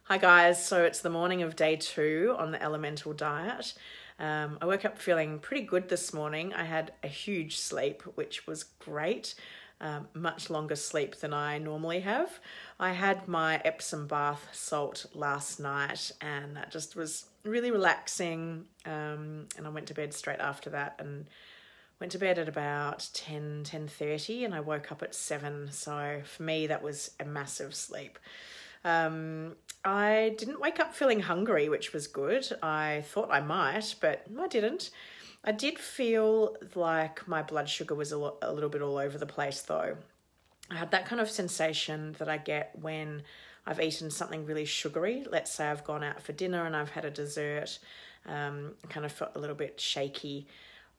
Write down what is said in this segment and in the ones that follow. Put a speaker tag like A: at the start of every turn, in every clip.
A: Hi guys, so it's the morning of day 2 on the elemental diet. I woke up feeling pretty good this morning. I had a huge sleep, which was great. Much longer sleep than I normally have. I had my Epsom bath salt last night and that just was really relaxing. And I went to bed straight after that and went to bed at about 10:30 and I woke up at 7. So for me, that was a massive sleep. I didn't wake up feeling hungry, which was good. I thought I might, but I didn't. I did feel like my blood sugar was a little bit all over the place though. I had that kind of sensation that I get when I've eaten something really sugary. Let's say I've gone out for dinner and I've had a dessert. I kind of felt a little bit shaky.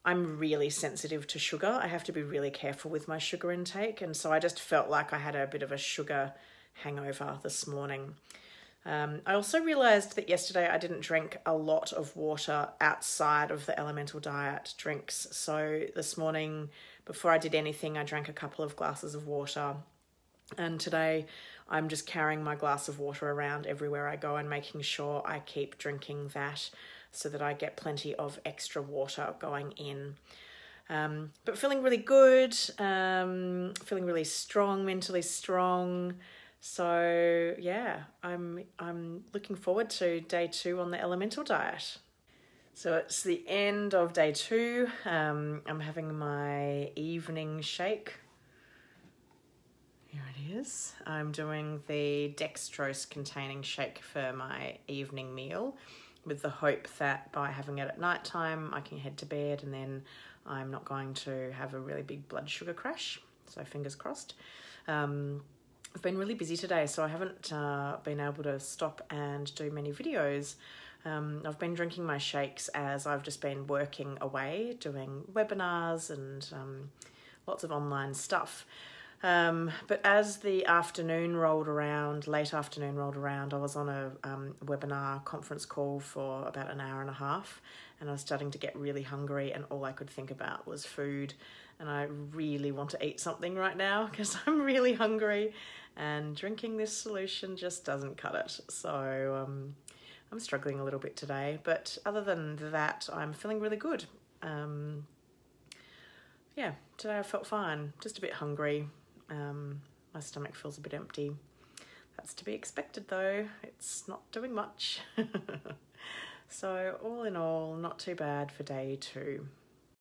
A: I'm really sensitive to sugar. I have to be really careful with my sugar intake. And so I just felt like I had a bit of a sugar hangover this morning. I also realised that yesterday I didn't drink a lot of water outside of the elemental diet drinks. So this morning, before I did anything, I drank a couple of glasses of water. And today I'm just carrying my glass of water around everywhere I go and making sure I keep drinking that so that I get plenty of extra water going in. But feeling really good, feeling really strong, mentally strong. So yeah, I'm looking forward to day 2 on the elemental diet. So it's the end of day 2. I'm having my evening shake. Here it is. I'm doing the dextrose containing shake for my evening meal with the hope that by having it at night time, I can head to bed and then I'm not going to have a really big blood sugar crash. So fingers crossed. I've been really busy today, so I haven't been able to stop and do many videos. I've been drinking my shakes as I've just been working away, doing webinars and lots of online stuff. But as the afternoon rolled around, late afternoon rolled around, I was on a webinar conference call for about an hour and a half and I was starting to get really hungry and all I could think about was food. And I really want to eat something right now because I'm really hungry and drinking this solution just doesn't cut it. So I'm struggling a little bit today, but other than that, I'm feeling really good. Yeah, today I felt fine, just a bit hungry. My stomach feels a bit empty. That's to be expected though, it's not doing much. So all in all, not too bad for day 2.